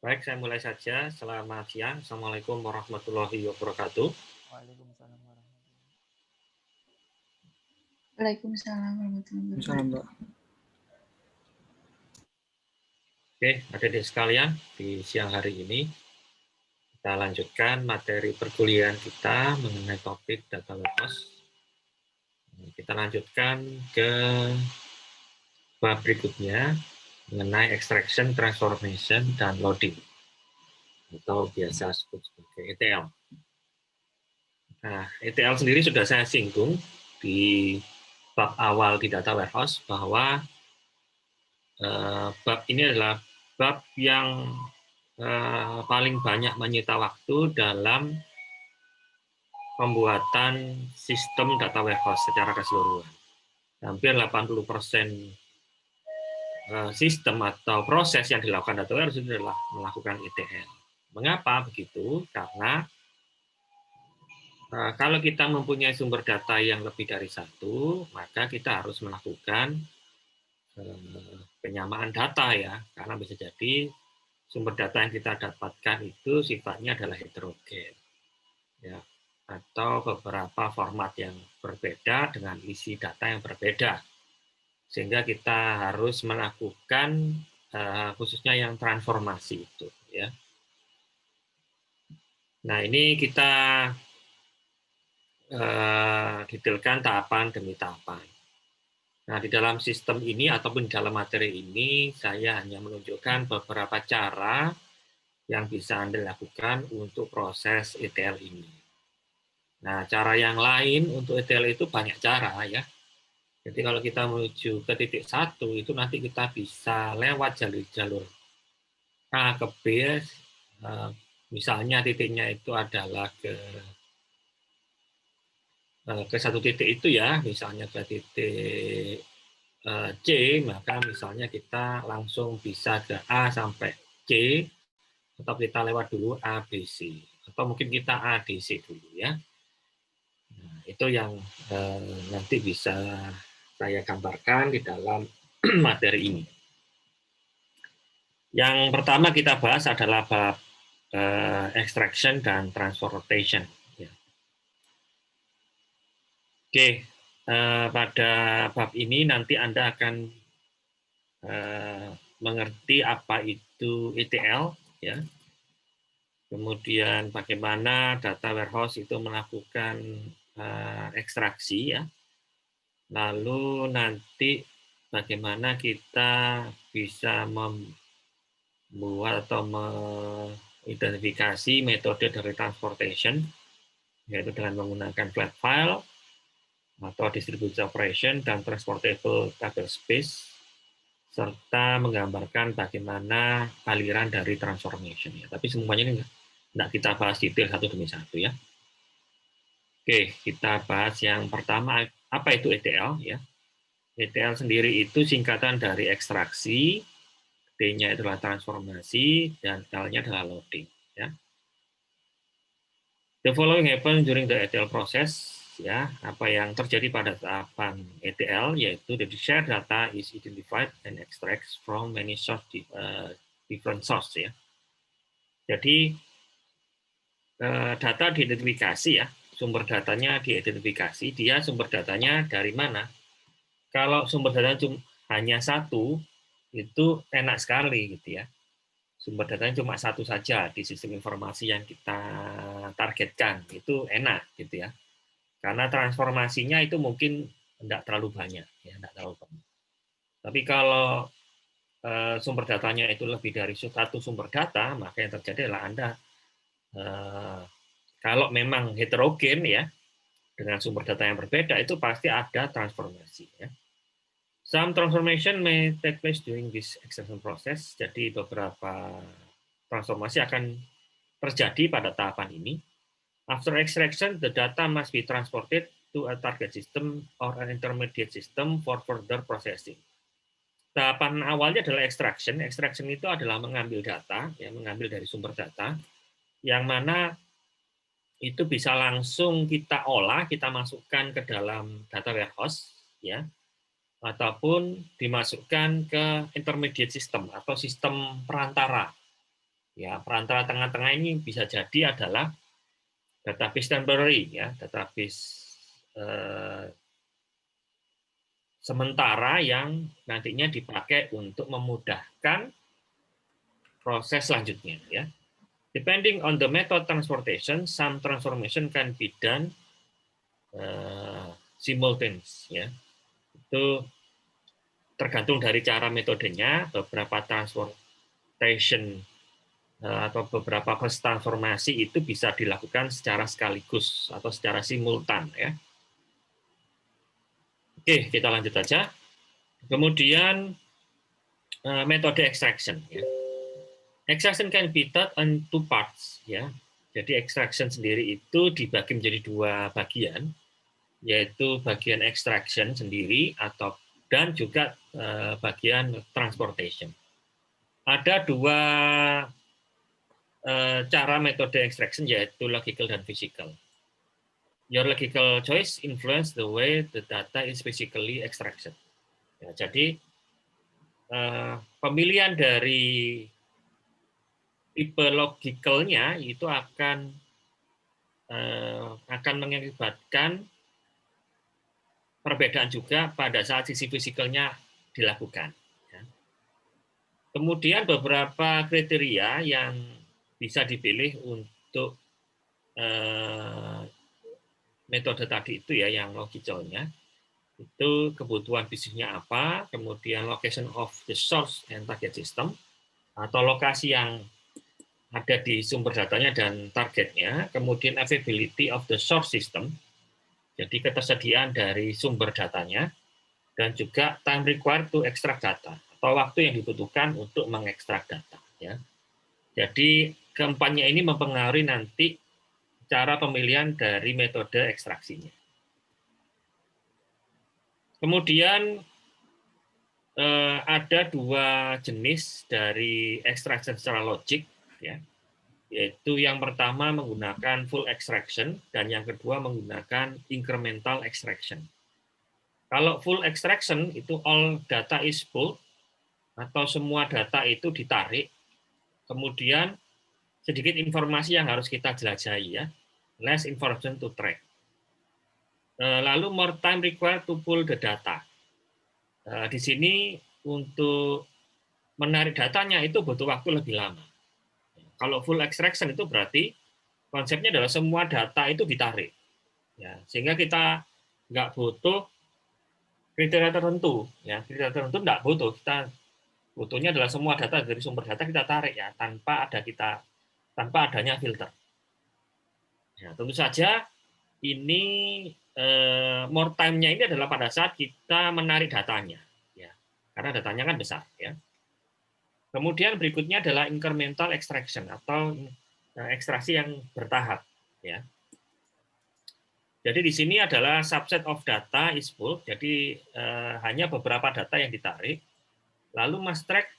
Baik, saya mulai saja. Selamat siang. Assalamualaikum warahmatullahi wabarakatuh. Waalaikumsalam warahmatullahi. Waalaikumsalam warahmatullahi Waalaikumsalam, wabarakatuh. Mbak. Oke, adik-adik sekalian, di siang hari ini kita lanjutkan materi perkuliahan kita mengenai topik data warehouse. Kita lanjutkan ke bab berikutnya mengenai extraction, transformation, dan loading atau biasa disebut sebagai ETL. Nah, ETL sendiri sudah saya singgung di bab awal di data warehouse bahwa bab ini adalah bab yang paling banyak menyita waktu dalam pembuatan sistem data warehouse secara keseluruhan. Hampir 80% sistem atau proses yang dilakukan data warehouse itu adalah melakukan ETL. Mengapa begitu? Karena kalau kita mempunyai sumber data yang lebih dari satu, maka kita harus melakukan penyamaan data ya, karena bisa jadi sumber data yang kita dapatkan itu sifatnya adalah heterogen, ya, atau beberapa format yang berbeda dengan isi data yang berbeda, sehingga kita harus melakukan khususnya yang transformasi itu, ya. Nah, ini kita detailkan tahapan demi tahapan. Nah, di dalam sistem ini ataupun di dalam materi ini, saya hanya menunjukkan beberapa cara yang bisa Anda lakukan untuk proses ETL ini. Nah, cara yang lain untuk ETL itu banyak cara ya. Jadi kalau kita menuju ke titik 1, itu nanti kita bisa lewat jalur-jalur A ke B, misalnya titiknya itu adalah ke satu titik itu ya, misalnya ke titik C, maka misalnya kita langsung bisa ke A sampai C, atau kita lewat dulu A, B, C. Atau mungkin kita A, D, C dulu ya. Nah, itu yang nanti bisa saya gambarkan di dalam materi ini. Yang pertama kita bahas adalah bab extraction dan transportation. Ya. Oke, pada bab ini nanti Anda akan mengerti apa itu ETL, ya. Kemudian bagaimana data warehouse itu melakukan ekstraksi, ya. Lalu nanti bagaimana kita bisa membuat atau mengidentifikasi metode dari transportation, yaitu dengan menggunakan flat file atau distributed operation dan transportable table space, serta menggambarkan bagaimana aliran dari transformation. Ya. Tapi semuanya ini tidak kita bahas detail satu demi satu ya. Oke, kita bahas yang pertama, apa itu ETL ya. ETL sendiri itu singkatan dari ekstraksi, D-nya adalah transformasi, dan L-nya adalah loading. Ya. The following happen during the ETL process. Ya, apa yang terjadi pada tahapan ETL yaitu the shared data is identified and extracts from many source, different source ya. Jadi data diidentifikasi ya, sumber datanya diidentifikasi, dia sumber datanya dari mana? Kalau sumber data hanya satu, itu enak sekali gitu ya. Sumber datanya cuma satu saja di sistem informasi yang kita targetkan, itu enak gitu ya. Karena transformasinya itu mungkin tidak terlalu banyak, ya, tidak terlalu banyak. Tapi kalau sumber datanya itu lebih dari satu sumber data, maka yang terjadi adalah Anda kalau memang heterogen ya, dengan sumber data yang berbeda, itu pasti ada transformasi. Ya. Some transformation may take place during this extraction process. Jadi beberapa transformasi akan terjadi pada tahapan ini. After extraction, the data must be transported to a target system or an intermediate system for further processing. Tahapan awalnya adalah extraction. Extraction itu adalah mengambil data, ya, mengambil dari sumber data, yang mana itu bisa langsung kita olah, kita masukkan ke dalam data warehouse, ya, ataupun dimasukkan ke intermediate system atau sistem perantara. Ya, perantara tengah-tengah ini bisa jadi adalah database temporary, ya, database sementara yang nantinya dipakai untuk memudahkan proses selanjutnya, ya. Depending on the method transportation, some transformation can be done simultaneous, ya. Itu tergantung dari cara metodenya. Beberapa transportation atau beberapa proses transformasi itu bisa dilakukan secara sekaligus atau secara simultan, ya. Oke, kita lanjut aja. Kemudian metode extraction, ya. Extraction can be taught in two parts, ya. Jadi extraction sendiri itu dibagi menjadi dua bagian, yaitu bagian extraction sendiri dan juga bagian transportation. Ada dua cara metode extraction, yaitu logical dan physical. Your logical choice influence the way the data is physically extracted. Ya, jadi pemilihan dari tipe logicalnya itu akan mengakibatkan perbedaan juga pada saat sisi fisikalnya dilakukan. Ya. Kemudian beberapa kriteria yang bisa dipilih untuk metode tadi itu, ya, yang logicalnya itu kebutuhan bisnisnya apa, kemudian location of the source and target system atau lokasi yang ada di sumber datanya dan targetnya, kemudian availability of the source system, jadi ketersediaan dari sumber datanya, dan juga time required to extract data atau waktu yang dibutuhkan untuk mengekstrak data. Ya. Jadi keempatnya ini mempengaruhi nanti cara pemilihan dari metode ekstraksinya. Kemudian ada dua jenis dari extraction secara logik, ya, yaitu yang pertama menggunakan full extraction dan yang kedua menggunakan incremental extraction. Kalau full extraction itu all data is pulled atau semua data itu ditarik, kemudian sedikit informasi yang harus kita jelajahi, ya, less information to track. Lalu more time required to pull the data. Di sini untuk menarik datanya itu butuh waktu lebih lama. Kalau full extraction itu berarti konsepnya adalah semua data itu ditarik, ya, sehingga kita nggak butuh kriteria tertentu, ya, kriteria tertentu nggak butuh, kita butuhnya adalah semua data dari sumber data kita tarik, ya, tanpa adanya filter. Ya, tentu saja ini more time-nya ini adalah pada saat kita menarik datanya, ya, karena datanya kan besar, ya. Kemudian berikutnya adalah incremental extraction atau ekstraksi yang bertahap, ya. Jadi di sini adalah subset of data is pulled, jadi hanya beberapa data yang ditarik. Lalu must track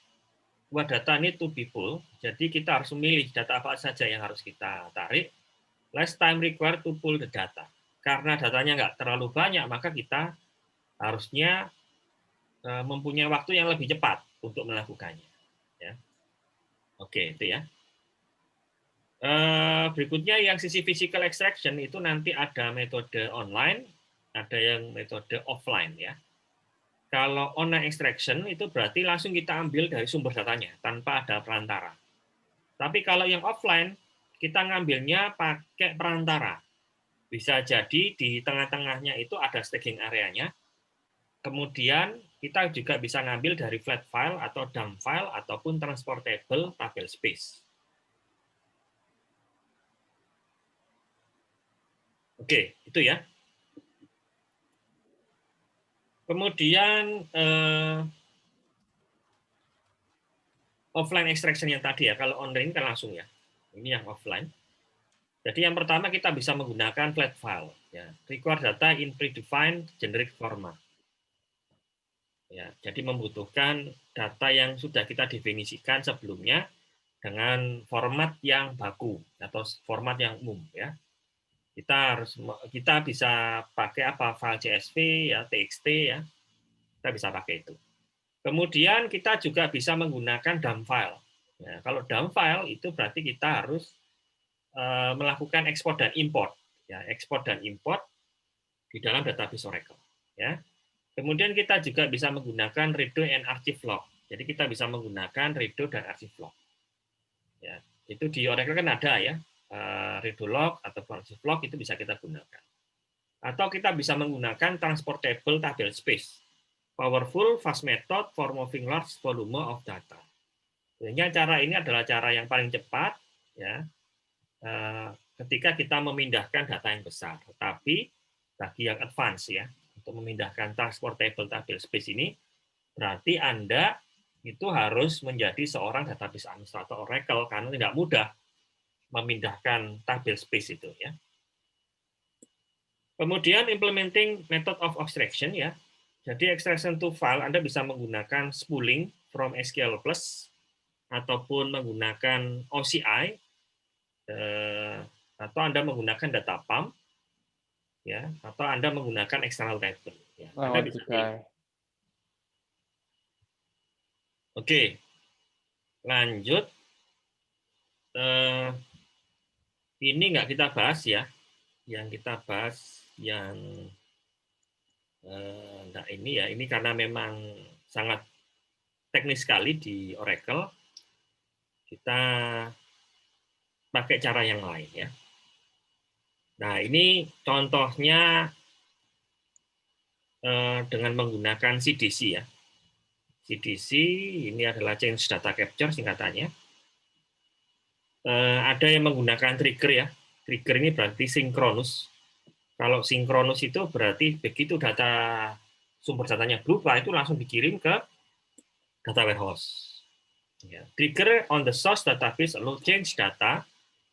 what data need to be pulled, jadi kita harus memilih data apa saja yang harus kita tarik. Less time required to pull the data. Karena datanya nggak terlalu banyak, maka kita harusnya mempunyai waktu yang lebih cepat untuk melakukannya. Ya. Oke, itu ya. Berikutnya yang sisi physical extraction itu nanti ada metode online, ada yang metode offline, ya. Kalau online extraction itu berarti langsung kita ambil dari sumber datanya tanpa ada perantara. Tapi kalau yang offline kita ngambilnya pakai perantara. Bisa jadi di tengah-tengahnya itu ada staging areanya. Kemudian kita juga bisa ngambil dari flat file atau dump file ataupun transportable tabel space. Oke, itu ya. Kemudian offline extraction yang tadi, ya, kalau online kan langsung, ya. Ini yang offline. Jadi yang pertama kita bisa menggunakan flat file, ya. Record data in predefined generic format. Ya, jadi membutuhkan data yang sudah kita definisikan sebelumnya dengan format yang baku atau format yang umum, ya. Kita bisa pakai apa, file CSV, ya, TXT, ya. Kita bisa pakai itu. Kemudian kita juga bisa menggunakan dump file. Nah, kalau dump file itu berarti kita harus melakukan ekspor dan import, ya, ekspor dan import di dalam database Oracle, ya. Kemudian kita juga bisa menggunakan redo and archive log. Jadi kita bisa menggunakan redo dan archive log. Ya, itu di Oracle kan ada ya, redo log atau archive log itu bisa kita gunakan. Atau kita bisa menggunakan transportable table space, powerful fast method for moving large volume of data. Sehingga cara ini adalah cara yang paling cepat, ya, ketika kita memindahkan data yang besar. Tetapi bagi yang advance ya, untuk memindahkan transportable table space ini, berarti Anda itu harus menjadi seorang database administrator Oracle karena tidak mudah memindahkan table space itu ya. Kemudian implementing method of extraction ya. Jadi extraction to file Anda bisa menggunakan spooling from SQL Plus ataupun menggunakan OCI atau Anda menggunakan data pump ya, atau Anda menggunakan external table ya. Anda bisa pilih. Oke. Lanjut. Ini nggak kita bahas ya. Yang kita bahas yang nah ini ya, ini karena memang sangat teknis sekali di Oracle, kita pakai cara yang lain ya. Nah ini contohnya dengan menggunakan CDC ya. CDC ini adalah Change Data Capture singkatannya. Ada yang menggunakan trigger ya. Trigger ini berarti sinkronus. Kalau sinkronus itu berarti begitu data sumber datanya berubah itu langsung dikirim ke data warehouse. Ya. Trigger on the source database allow change data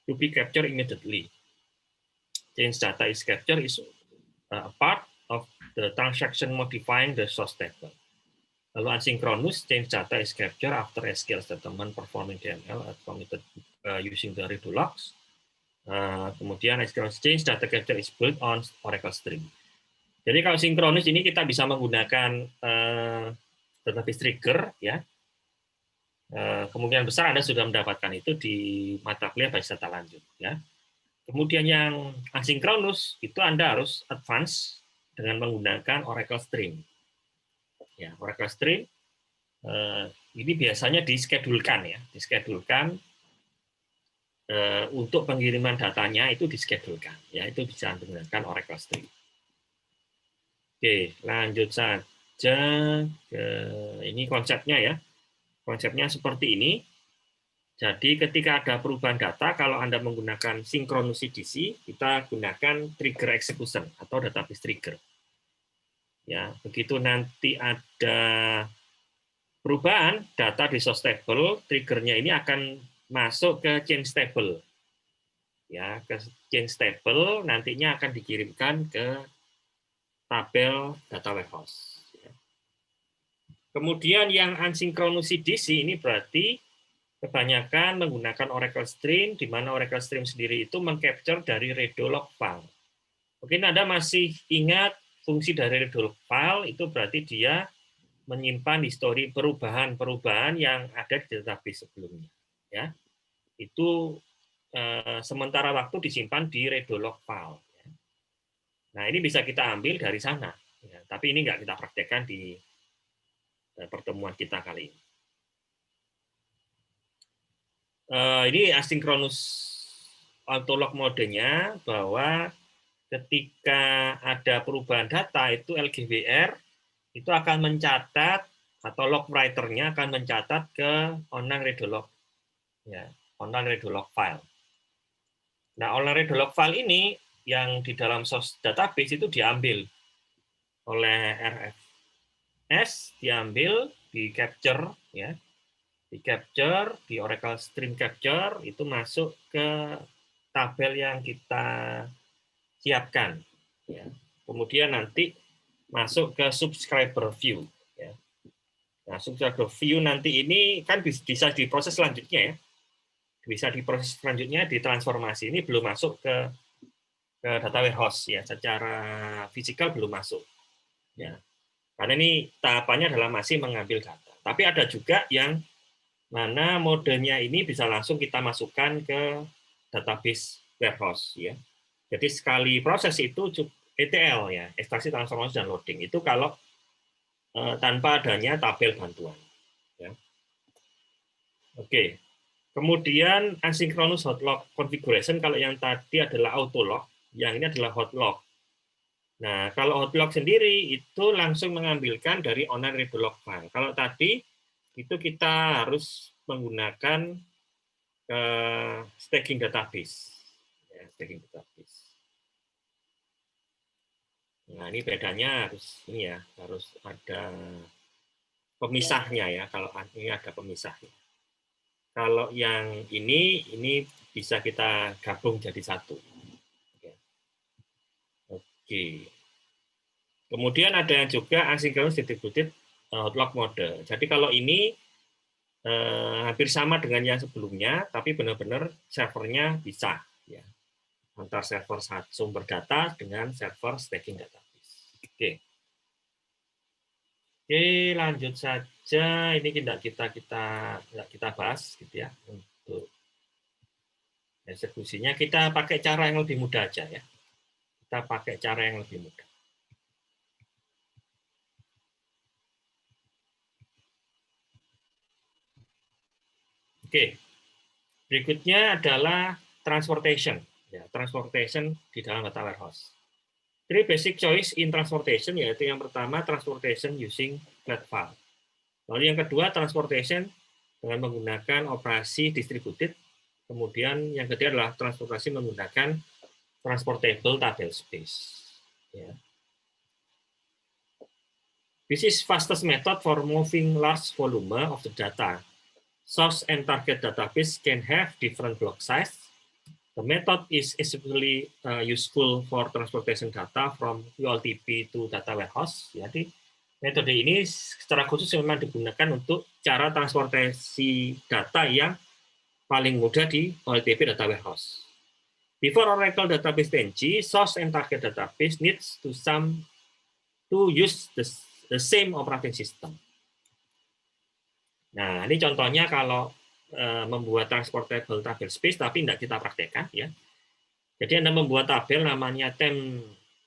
to be captured immediately. Change data is captured is a part of the transaction modifying the source table. Lalu asynchronous change data is captured after SQL statement performing DML committed using the redo logs. Kemudian asynchronous change data capture is built on Oracle Stream. Jadi kalau sinkronus ini kita bisa menggunakan database trigger ya. Kemungkinan besar Anda sudah mendapatkan itu di mata kuliah basis data lanjut ya. Kemudian yang asinkronus itu Anda harus advance dengan menggunakan Oracle Stream. Ya, Oracle Stream ini biasanya diskedulkan ya, diskedulkan untuk pengiriman datanya itu diskedulkan, ya itu bisa menggunakan Oracle Stream. Oke, lanjut saja ke ini konsepnya ya. Konsepnya seperti ini. Jadi ketika ada perubahan data, kalau Anda menggunakan synchronous CDC, kita gunakan trigger execution atau database trigger. Ya, begitu nanti ada perubahan data di source table, triggernya ini akan masuk ke change table. Ya, ke change table nantinya akan dikirimkan ke tabel data warehouse. Kemudian yang asynchronous CDC ini berarti kebanyakan menggunakan Oracle Stream, di mana Oracle Stream sendiri itu mengcapture dari redo log file. Mungkin Anda masih ingat fungsi dari redo log file itu berarti dia menyimpan histori perubahan-perubahan yang ada di database sebelumnya. Ya, itu sementara waktu disimpan di redo log file. Nah, ini bisa kita ambil dari sana. Ya, tapi ini nggak kita praktekkan di pertemuan kita kali ini. Ini asynchronous autolog modenya bahwa ketika ada perubahan data itu LGWR itu akan mencatat atau log writer-nya akan mencatat ke online redo log, ya, online redo log file. Nah, online redo log file ini yang di dalam source database itu diambil oleh RFS, diambil, di capture, ya, di capture di Oracle Stream Capture itu masuk ke tabel yang kita siapkan. Ya. Kemudian nanti masuk ke subscriber view. Ya. Nah, subscriber view nanti ini kan bisa diproses selanjutnya ya. Bisa diproses selanjutnya ditransformasi. Ini belum masuk ke data warehouse ya, secara fisikal belum masuk. Ya. Karena ini tahapannya adalah masih mengambil data. Tapi ada juga yang mana modenya ini bisa langsung kita masukkan ke database warehouse ya. Jadi sekali proses itu ETL ya, ekstraksi, transformasi, dan loading itu kalau tanpa adanya tabel bantuan. Ya. Oke. Kemudian asynchronous hot log configuration, kalau yang tadi adalah auto log, yang ini adalah hot log. Nah, kalau hot log sendiri itu langsung mengambilkan dari online read log file. Kalau tadi itu kita harus menggunakan staging database. Ya, staging database. Nah, ini bedanya harus ini ya, harus ada pemisahnya ya. Kalau ini ada pemisahnya. Kalau yang ini bisa kita gabung jadi satu. Oke. Kemudian ada juga asynchronous distributed hot log mode. Jadi kalau ini hampir sama dengan yang sebelumnya, tapi benar-benar servernya bisa ya, antar server sumber data dengan server staging database. Oke. Oke, lanjut saja. Ini tidak kita bahas gitu ya, untuk eksekusinya. Kita pakai cara yang lebih mudah aja ya. Kita pakai cara yang lebih mudah. Oke, berikutnya adalah transportation. Ya, transportation di dalam data warehouse. Three basic choice in transportation, yaitu yang pertama transportation using flat file. Lalu yang kedua transportation dengan menggunakan operasi distributed. Kemudian yang ketiga adalah transportasi menggunakan transportable table space. Ya. This is fastest method for moving large volume of the data. Source and target database can have different block size. The method is especially useful for transportation data from ULTP to data warehouse. Jadi metode ini secara khusus memang digunakan untuk cara transportasi data yang paling mudah di OLTP data warehouse. Before Oracle Database 10G, source and target database needs to use the same operating system. Nah, ini contohnya kalau membuat transportable table space, tapi tidak kita praktekkan ya. Jadi Anda membuat tabel namanya tem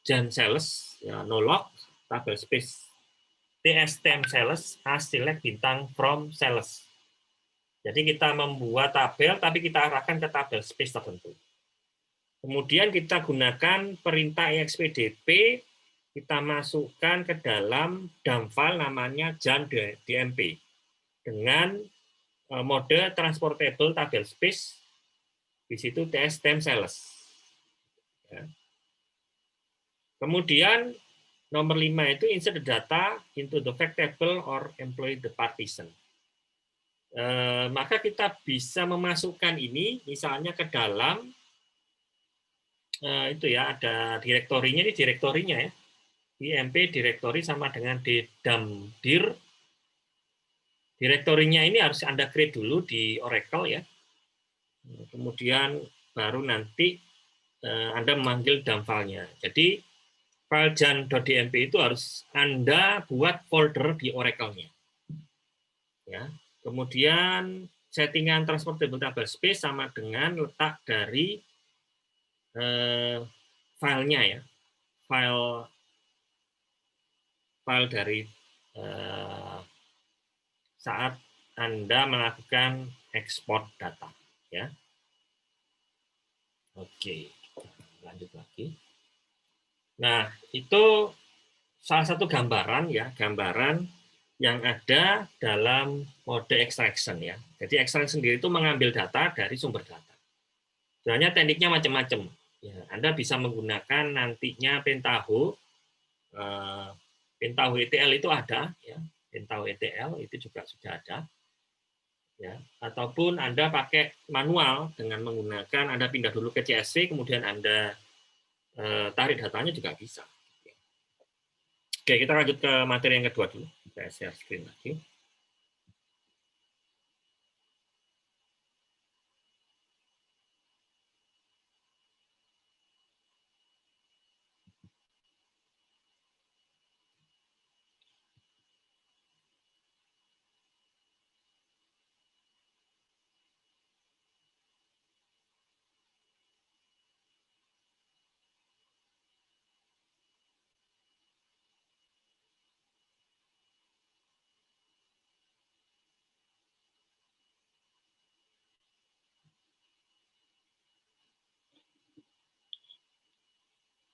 jan sales, ya, no log, tabel space ts tem sales, hasilnya bintang from sales. Jadi kita membuat tabel, tapi kita arahkan ke tabel space tertentu. Kemudian kita gunakan perintah expdp, kita masukkan ke dalam dump file namanya jan dmp dengan mode transportable table space, di situ ts tem sales. Ya. Kemudian nomor 5 itu insert the data into the fact table or employ the partition. Maka kita bisa memasukkan ini misalnya ke dalam itu ya, ada direktorinya, ini direktorinya ya. IMP direktori sama dengan dir. Direktorinya ini harus Anda create dulu di Oracle ya. Kemudian baru nanti Anda memanggil dump file-nya. Jadi file jan.dmp itu harus Anda buat folder di Oracle-nya. Ya. Kemudian settingan transportable table space sama dengan letak dari filenya ya. File dari saat Anda melakukan ekspor data ya. Oke, lanjut lagi. Nah, itu salah satu gambaran ya, gambaran yang ada dalam mode extraction ya. Jadi extraction sendiri itu mengambil data dari sumber data. Sebenarnya tekniknya macam-macam. Ya, Anda bisa menggunakan nantinya Pentaho. Pentaho ETL itu ada ya. Pentaho ETL itu juga sudah ada. Ya, ataupun Anda pakai manual dengan menggunakan Anda pindah dulu ke CSV, kemudian Anda tarik datanya juga bisa. Oke, kita lanjut ke materi yang kedua dulu. Saya share screen lagi.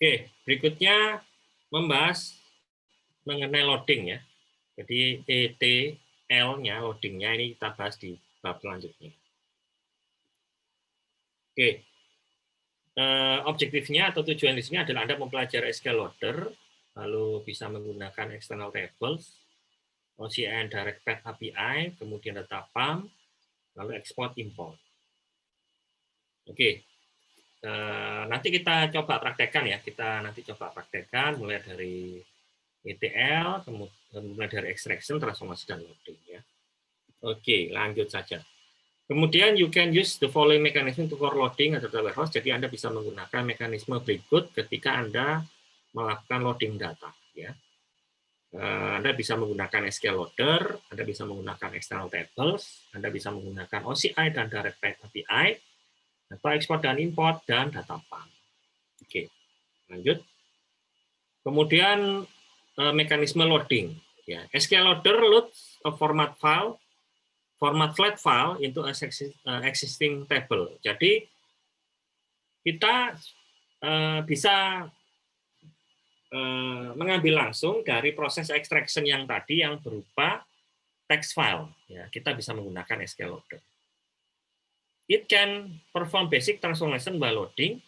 Oke, berikutnya membahas mengenai loading ya. Jadi ETL-nya, loading-nya ini kita bahas di bab selanjutnya. Oke, objektifnya atau tujuan di sini adalah Anda mempelajari SQL Loader, lalu bisa menggunakan external tables, OCI and Direct Path API, kemudian data pump, lalu export import. Oke, nanti kita coba praktekkan ya. Kita nanti coba praktekkan mulai dari ETL, kemudian mulai dari extraction, transformasi, dan loading ya. Oke, lanjut saja. Kemudian you can use the following mechanism to for loading atau data warehouse. Jadi Anda bisa menggunakan mekanisme berikut ketika Anda melakukan loading data ya. Anda bisa menggunakan SQL Loader, Anda bisa menggunakan external tables, Anda bisa menggunakan OCI dan Direct Path API, atau ekspor dan import, dan data pump. Oke, lanjut. Kemudian mekanisme loading. Ya, SQL Loader loads a format flat file into existing table. Jadi kita bisa mengambil langsung dari proses extraction yang tadi yang berupa text file. Ya, kita bisa menggunakan SQL Loader. It can perform basic transformation by loading.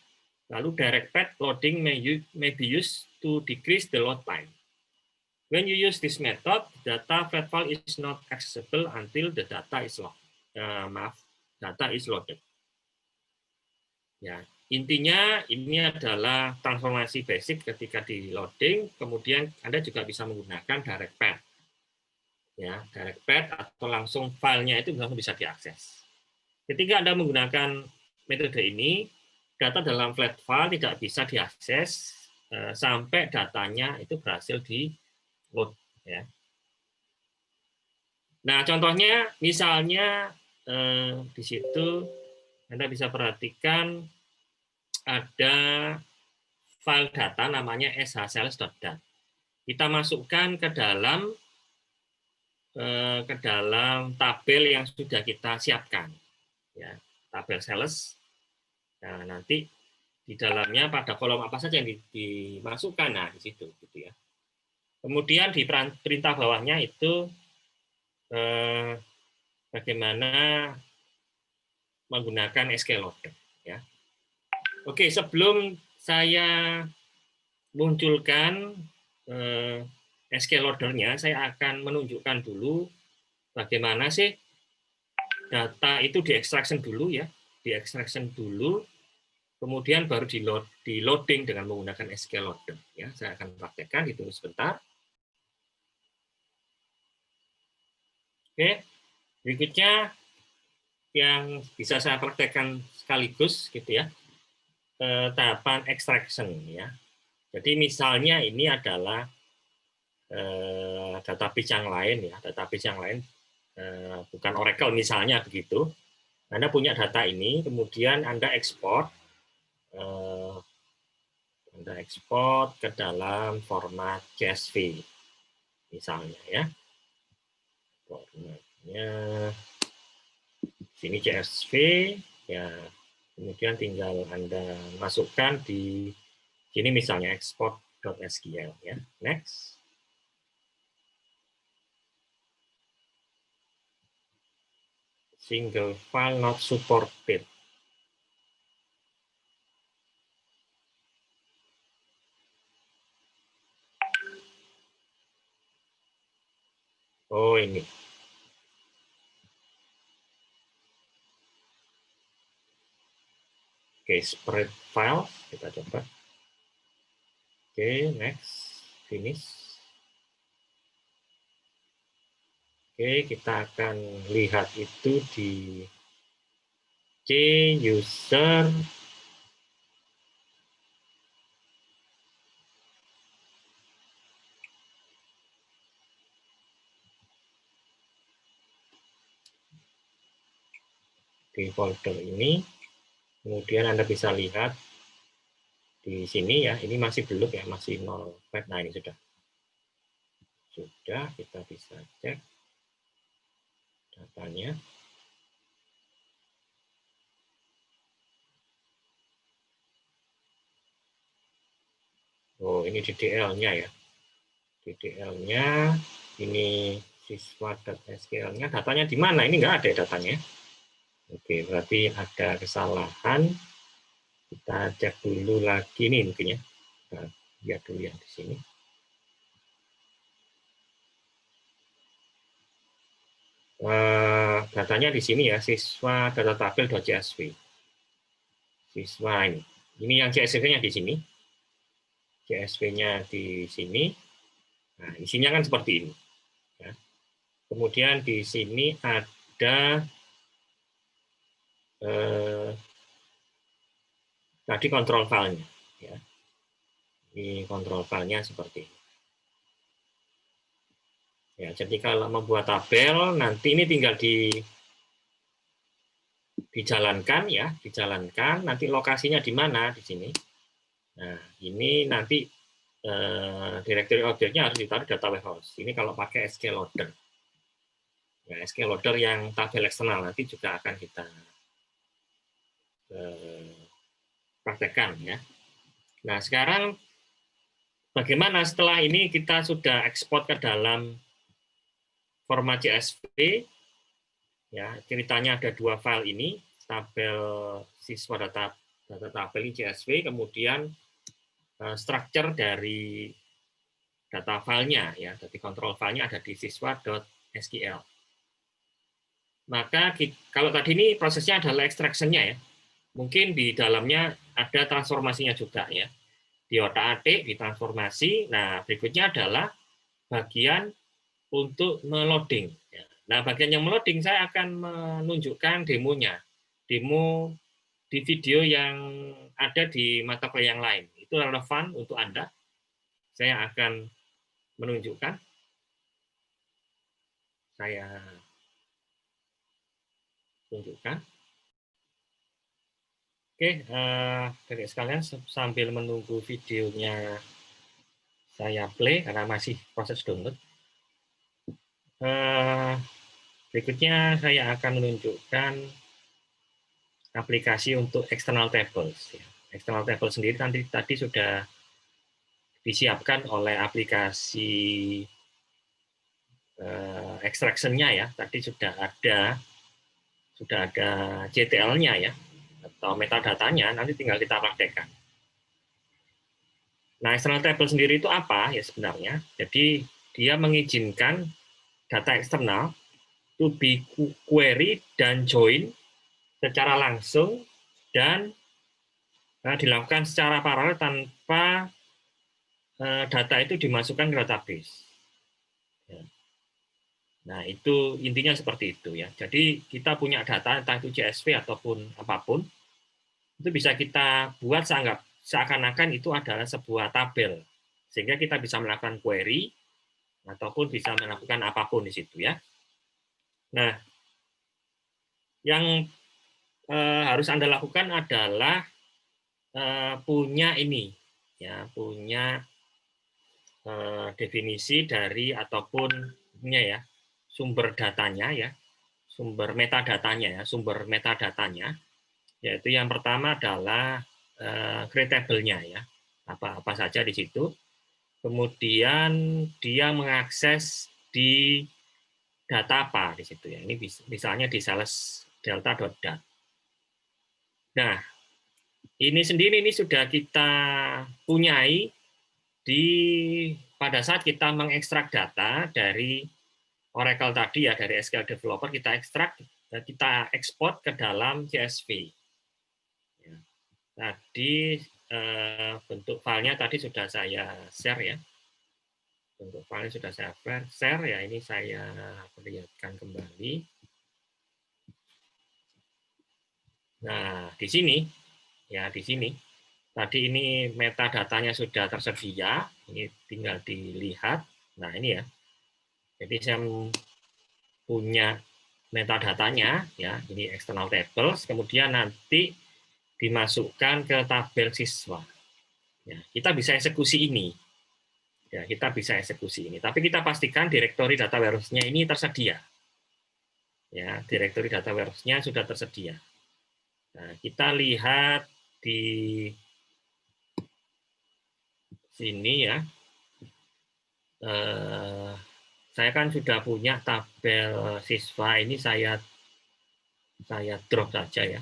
Lalu direct path loading may be used to decrease the load time. When you use this method, data flat file is not accessible until the data is loaded. Ya, intinya ini adalah transformasi basic ketika di loading, kemudian Anda juga bisa menggunakan direct path. Ya, direct path atau langsung filenya itu langsung bisa diakses. Ketika Anda menggunakan metode ini, data dalam flat file tidak bisa diakses sampai datanya itu berhasil di load ya. Nah, contohnya misalnya di situ Anda bisa perhatikan ada file data namanya shsales.dat. Kita masukkan ke dalam tabel yang sudah kita siapkan ya, tabel sales. Nah, nanti di dalamnya pada kolom apa saja yang dimasukkan, nah di situ gitu ya. Kemudian di perintah bawahnya itu bagaimana menggunakan SQL Loader ya. Oke, sebelum saya munculkan SQL Loader-nya, saya akan menunjukkan dulu bagaimana sih data itu di-extraction dulu ya, di-extraction dulu. Kemudian baru di loading dengan menggunakan SQL Loader. Ya, saya akan praktekkan, ditunggu sebentar. Oke, berikutnya yang bisa saya praktekkan sekaligus gitu ya, tahapan extraction ya. Jadi misalnya ini adalah database yang lain ya, database yang lain bukan Oracle misalnya begitu. Anda punya data ini, kemudian Anda ekspor. Anda ekspor ke dalam format CSV, misalnya ya. Formatnya sini CSV, ya. Kemudian tinggal Anda masukkan di sini misalnya export.sql ya. Next. Single file not supported. Oh, ini. Oke, spread file kita coba. Oke, next, finish. Oke, kita akan lihat itu di C user di folder ini. Kemudian Anda bisa lihat di sini ya, ini masih belum ya, masih 0 byte. Nah, ini sudah. Sudah, kita bisa cek datanya. Oh, ini DDL-nya ya. DDL-nya, ini siswa.sql-nya, datanya di mana? Ini nggak ada datanya. Oke, berarti ada kesalahan. Kita cek dulu lagi nih mungkin ya. Kita lihat dulu yang di sini. Datanya di sini ya, siswa data tabel.csv. Siswa ini. Ini yang CSV-nya di sini. CSV-nya di sini. Nah, isinya kan seperti ini. Ya. Kemudian di sini ada tadi kontrol filenya. Ya. Ini kontrol filenya seperti ini. Ya, jadi kalau membuat tabel, nanti ini tinggal dijalankan ya, dijalankan. Nanti lokasinya di mana di sini. Nah, ini nanti directory objeknya harus ditaruh data warehouse. Ini kalau pakai SQL loader. Ya, SQL loader yang tabel eksternal nanti juga akan kita praktekkan ya. Nah, sekarang bagaimana setelah ini kita sudah ekspor ke dalam format CSV ya, ceritanya ada dua file ini, tabel siswa data tabel CSV, kemudian structure dari data filenya ya, jadi kontrol filenya ada di siswa.sql. Maka kalau tadi ini prosesnya adalah extraction-nya ya, mungkin di dalamnya ada transformasinya juga ya, di otak-atik, di transformasi. Nah, berikutnya adalah bagian untuk meloading. Nah, bagian yang meloading saya akan menunjukkan demonya, demo di video yang ada di mata kuliah yang lain. Itu relevan untuk Anda. Saya akan menunjukkan. Saya tunjukkan. Oke, adik sekalian, sambil menunggu videonya saya play karena masih proses download. Berikutnya saya akan menunjukkan aplikasi untuk external tables. External table sendiri tadi sudah disiapkan oleh aplikasi extraction-nya ya. Tadi sudah ada CTL-nya ya, atau metadatanya, nanti tinggal kita praktekkan. Nah, external table sendiri itu apa ya sebenarnya? Jadi dia mengizinkan data eksternal to be query dan join secara langsung dan dilakukan secara paralel tanpa data itu dimasukkan ke database. Nah, itu intinya seperti itu ya. Jadi kita punya data entah itu CSV ataupun apapun, itu bisa kita buat seakan-akan itu adalah sebuah tabel. Sehingga kita bisa melakukan query ataupun bisa melakukan apapun di situ ya. Nah, yang harus Anda lakukan adalah punya ini ya, punya definisi dari ataupun ya sumber datanya ya, sumber metadatanya ya, sumber metadatanya, yaitu yang pertama adalah create-table-nya ya, apa saja di situ. Kemudian dia mengakses di data apa di situ ya. Ini misalnya di sales delta.dat. Nah, ini sendiri ini sudah kita punyai pada saat kita mengekstrak data dari Oracle tadi ya, dari SQL Developer kita ekstrak, kita ekspor ke dalam CSV. Ya. Tadi bentuk filenya tadi sudah saya share ya. Bentuk filenya sudah saya share ya. Ini saya perlihatkan kembali. Nah, di sini ya, di sini tadi ini metadatanya sudah tersedia. Ini tinggal dilihat. Nah, ini ya. Jadi saya punya metadatanya ya, ini external tables, kemudian nanti dimasukkan ke tabel siswa. Ya, kita bisa eksekusi ini. Ya, kita bisa eksekusi ini. Tapi kita pastikan direktori data warehouse-nya ini tersedia. Ya, direktori data warehouse-nya sudah tersedia. Nah, kita lihat di sini ya. Saya kan sudah punya tabel siswa, ini saya drop saja ya.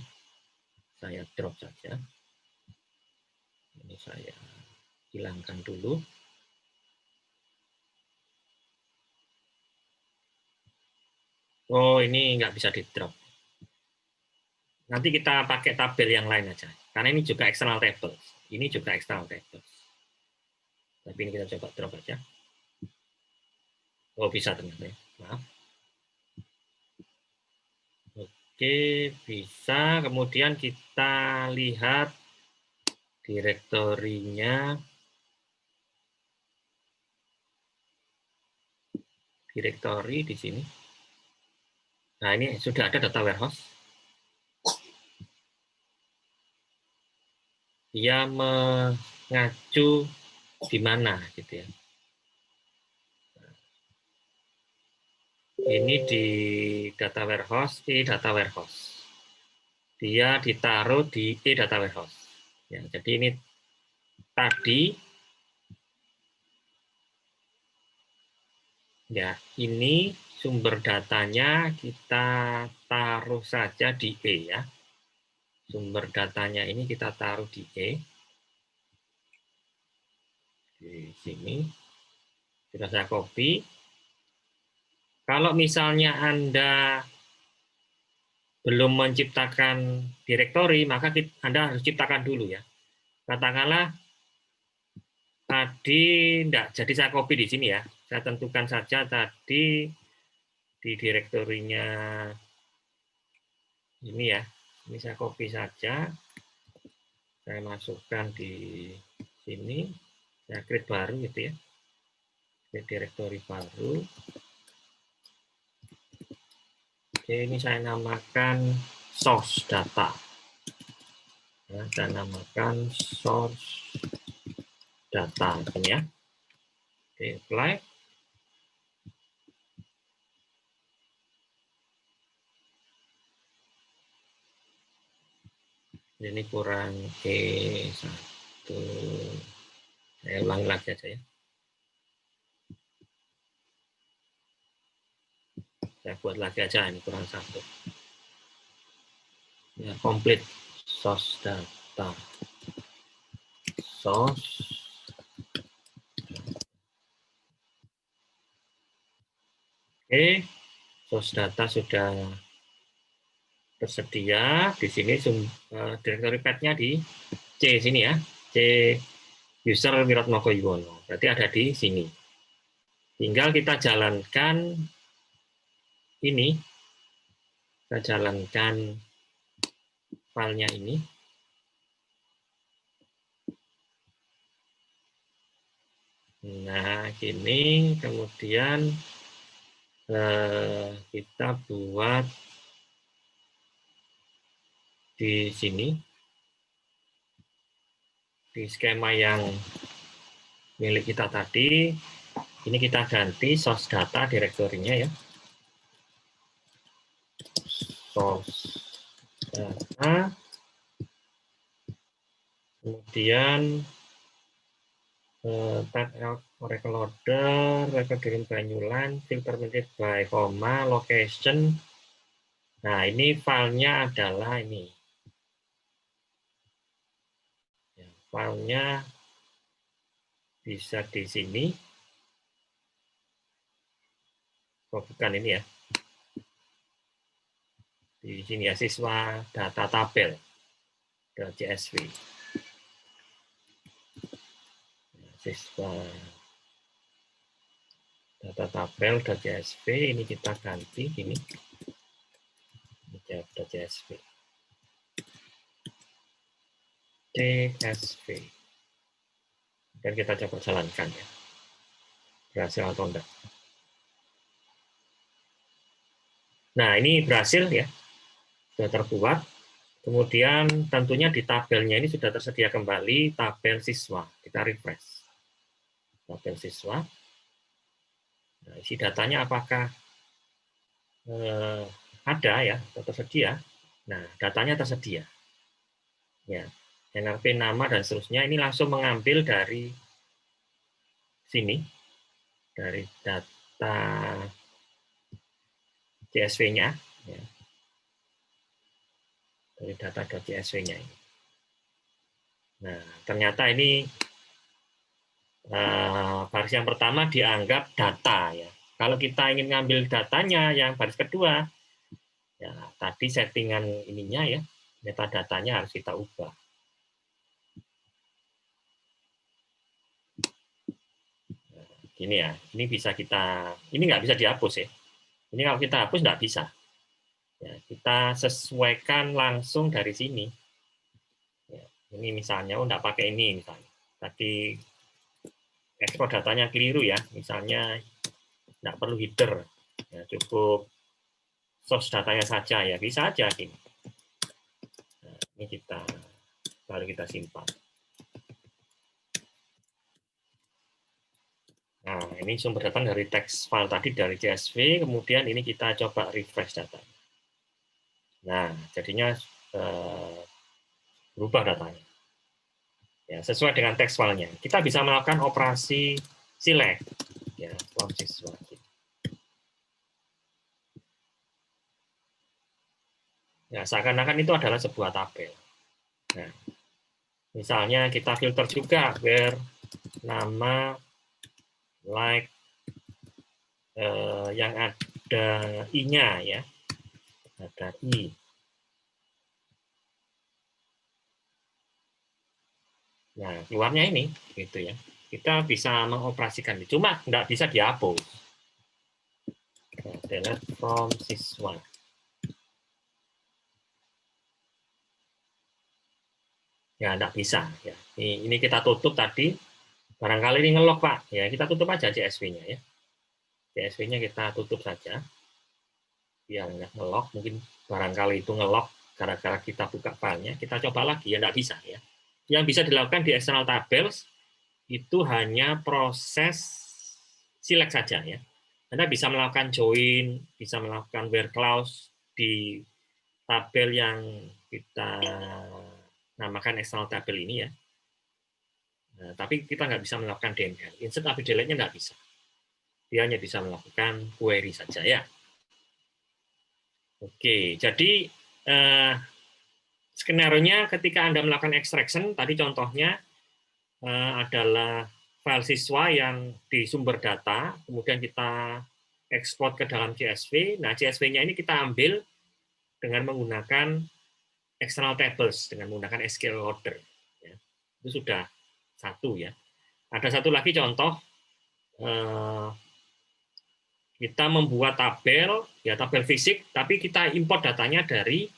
Saya drop saja. Ini saya hilangkan dulu. Oh, ini nggak bisa di drop. Nanti kita pakai tabel yang lain aja. Karena ini juga external table. Ini juga external table. Tapi ini kita coba drop aja. Oh, bisa ternyata ya. Maaf. Oke, bisa. Kemudian kita lihat direktorinya. Direktori di sini. Nah, ini sudah ada data warehouse. Dia mengacu di mana gitu ya. Ini di data warehouse, data warehouse. Dia ditaruh di data warehouse. Ya, jadi ini tadi ya, ini sumber datanya kita taruh saja di ya. Sumber datanya ini kita taruh di di sini. Sudah saya copy. Kalau misalnya Anda belum menciptakan direktori, maka Anda harus ciptakan dulu ya. Katakanlah tadi enggak, jadi saya copy di sini ya. Saya tentukan saja tadi di direktorinya ini ya. Ini saya copy saja. Saya masukkan di sini. Saya create baru gitu ya. Create direktori baru. Oke, ini saya namakan source data. Ya, saya namakan source data ini ya. Oke, apply. Ini kurang E1. Saya ulangi lagi aja ya. Saya buat lagi aja, ini kurang 1. Ya, complete source data. Source. Oke, source data sudah tersedia. Di sini directory path-nya di C sini ya. C user Wiratmoko Yuwono. Berarti ada di sini. Tinggal kita jalankan ini. Kita jalankan filenya ini. Nah, gini. Kemudian kita buat di sini. Di skema yang milik kita tadi, ini kita ganti source data direktorinya ya. Source data. Kemudian type Oracle order, record kirim by new line, filter menit by comma, location. Nah, ini filenya adalah ini. Ya, filenya bisa di sini. Oh, bukan ini ya. Di sini ya, siswa data tabel .csv. Siswa data tabel .csv ini kita ganti gini. .csv. CSV. Dan kita coba jalankan ya. Berhasil atau enggak. Nah, ini berhasil ya. Sudah terbuat. Kemudian tentunya di tabelnya ini sudah tersedia kembali tabel siswa. Kita refresh. Tabel siswa. Nah, isi datanya apakah ada ya, atau tersedia? Nah, datanya tersedia. Ya, NRP nama dan seterusnya ini langsung mengambil dari sini dari data CSV-nya, ya. Dari data.csv-nya ini. Nah, ternyata ini baris yang pertama dianggap data, ya. Kalau kita ingin ngambil datanya yang baris kedua, ya tadi settingan ininya ya, metadatanya harus kita ubah. Nah, gini ya, ini bisa kita, ini nggak bisa dihapus ya. Ini kalau kita hapus nggak bisa. Ya, kita sesuaikan langsung dari sini. Ya, ini misalnya, oh nggak pakai ini misalnya. Tadi ekspor datanya keliru ya, misalnya nggak perlu header, ya, cukup source datanya saja ya, bisa aja gini. Nah, ini kita baru kita simpan. Nah, ini sumber data dari teks file tadi dari CSV, kemudian ini kita coba refresh data. Nah, jadinya berubah datanya. Ya, sesuai dengan teks filenya. Kita bisa melakukan operasi select ya, from siswa. Ya, seakan-akan itu adalah sebuah tabel. Nah, misalnya kita filter juga where nama like yang ada i-nya ya, ada i. Nah, keluarnya ini gitu ya. Kita bisa mengoperasikan, cuma nggak bisa dihapus. Nah, delete from siswa. Ya, nggak bisa. Ya. Ini kita tutup tadi. Barangkali ini ngelok, Pak. Ya, kita tutup aja CSV-nya ya. CSV-nya kita tutup saja. Biar nggak ngelok. Mungkin barangkali itu ngelok gara-gara kita buka filenya. Kita coba lagi. Ya, nggak bisa ya. Yang bisa dilakukan di external tables itu hanya proses select saja ya. Anda bisa melakukan join, bisa melakukan where clause di tabel yang kita namakan external table ini ya. Nah, tapi kita nggak bisa melakukan DML. Insert tapi delete-nya nggak bisa. Dia hanya bisa melakukan query saja ya. Oke, jadi skenario-nya ketika Anda melakukan extraction, tadi contohnya adalah file siswa yang di sumber data, kemudian kita ekspor ke dalam CSV. Nah, CSV-nya ini kita ambil dengan menggunakan external tables, dengan menggunakan SQL loader. Ya. Itu sudah satu ya. Ada satu lagi contoh, kita membuat tabel, ya tabel fisik, tapi kita import datanya dari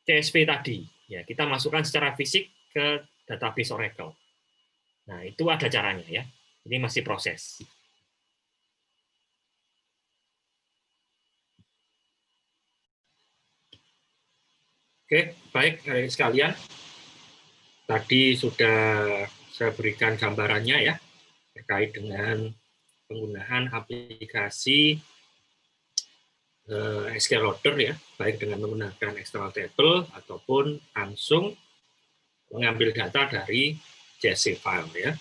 CSV tadi. Ya, kita masukkan secara fisik ke database Oracle. Nah, itu ada caranya ya. Ini masih proses. Oke, baik adik sekalian. Tadi sudah saya berikan gambarannya ya terkait dengan penggunaan aplikasi SQL Loader ya, baik dengan menggunakan external table ataupun langsung mengambil data dari CSV file ya.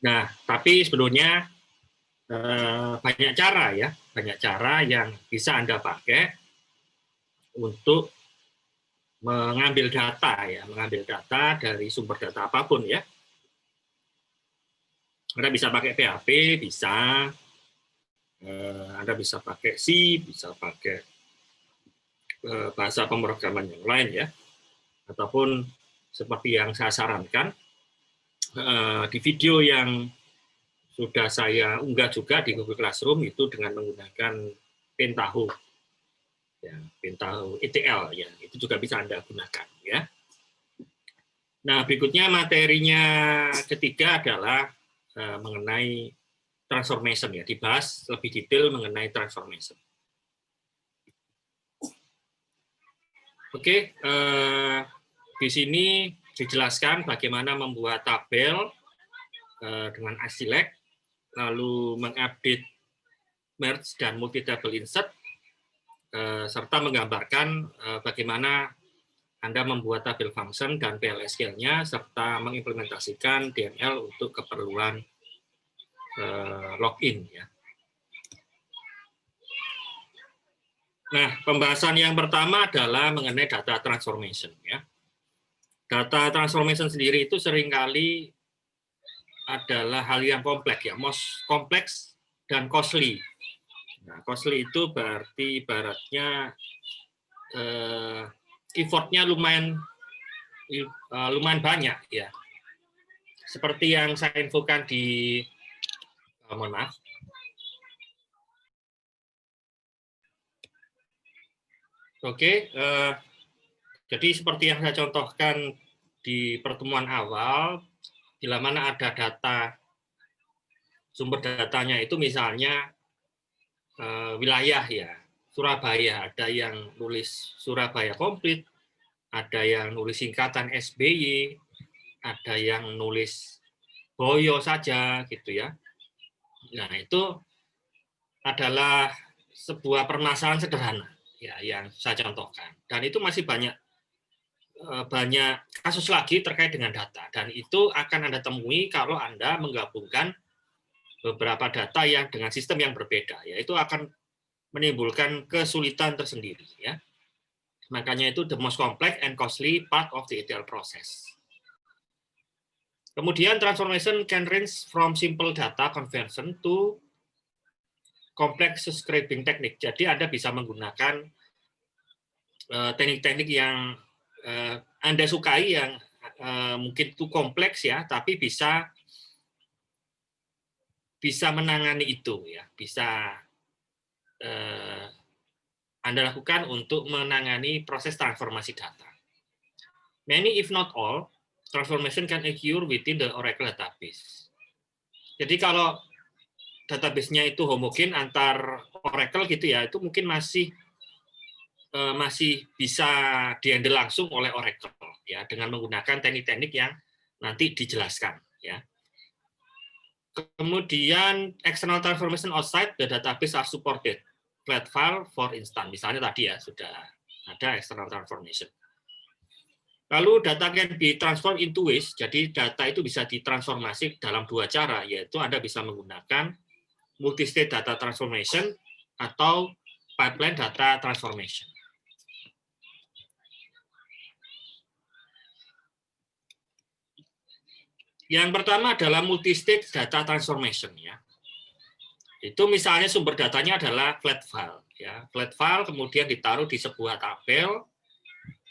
Nah, tapi sebetulnya banyak cara ya, banyak cara yang bisa Anda pakai untuk mengambil data ya, mengambil data dari sumber data apapun ya. Anda bisa pakai PHP, bisa. Anda bisa pakai C, bisa pakai bahasa pemrograman yang lain ya. Ataupun seperti yang saya sarankan di video yang sudah saya unggah juga di Google Classroom itu dengan menggunakan Pentaho. Ya, Pentaho ETL ya, itu juga bisa Anda gunakan ya. Nah, berikutnya materinya ketiga adalah mengenai transformation ya, dibahas lebih detail mengenai transformation. Oke, di sini dijelaskan bagaimana membuat tabel dengan ACLEC, lalu mengupdate merge dan multi table insert, serta menggambarkan bagaimana Anda membuat tabel function dan PLSQL-nya serta mengimplementasikan DML untuk keperluan login ya. Nah, pembahasan yang pertama adalah mengenai data transformation ya. Data transformation sendiri itu seringkali adalah hal yang kompleks ya, most kompleks dan costly. Nah, costly itu berarti ibaratnya effortnya lumayan banyak ya. Seperti yang saya infokan di mohon maaf. Oke, jadi seperti yang saya contohkan di pertemuan awal, bila mana ada data, sumber datanya itu misalnya wilayah ya, Surabaya, ada yang nulis Surabaya komplit, ada yang nulis singkatan SBY, ada yang nulis Boyo saja gitu ya. Nah, itu adalah sebuah permasalahan sederhana ya yang saya contohkan. Dan itu masih banyak kasus lagi terkait dengan data, dan itu akan Anda temui kalau Anda menggabungkan beberapa data yang dengan sistem yang berbeda, yaitu akan menimbulkan kesulitan tersendiri ya. Makanya itu the most complex and costly part of the ETL process. Kemudian transformation can range from simple data conversion to complex scraping technique. Jadi Anda bisa menggunakan teknik-teknik yang Anda sukai, yang mungkin itu kompleks ya, tapi bisa menangani itu ya, bisa Anda lakukan untuk menangani proses transformasi data. Many if not all transformation can occur within the Oracle database. Jadi kalau database-nya itu homogen antar Oracle gitu ya, itu mungkin masih bisa di-handle langsung oleh Oracle ya, dengan menggunakan teknik-teknik yang nanti dijelaskan ya. Kemudian external transformation outside the database are supported. Flat file for instance, misalnya tadi ya sudah ada external transformation. Lalu data can be transformed into ways, jadi data itu bisa ditransformasi dalam dua cara, yaitu Anda bisa menggunakan multi-state data transformation atau pipeline data transformation. Yang pertama adalah multi-state data transformation ya. Itu misalnya sumber datanya adalah flat file ya. Flat file kemudian ditaruh di sebuah tabel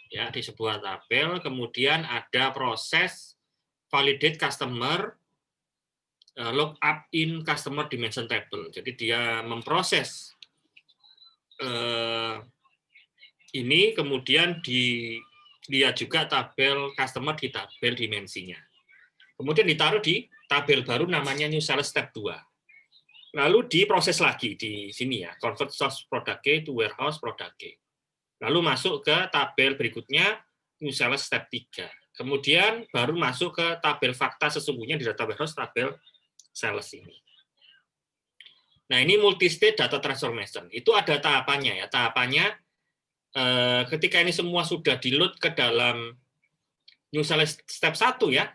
ya, di sebuah tabel, kemudian ada proses validate customer look up in customer dimension table. Jadi dia memproses ini, kemudian dilihat juga tabel customer di tabel dimensinya. Kemudian ditaruh di tabel baru namanya new sales step 2. Lalu diproses lagi di sini ya, convert source product key to warehouse product key. Lalu masuk ke tabel berikutnya, new sales step 3. Kemudian baru masuk ke tabel fakta sesungguhnya di data warehouse, tabel sales ini. Nah, ini multi-state data transformation. Itu ada tahapannya ya. Tahapannya ketika ini semua sudah di-load ke dalam new sales step 1 ya.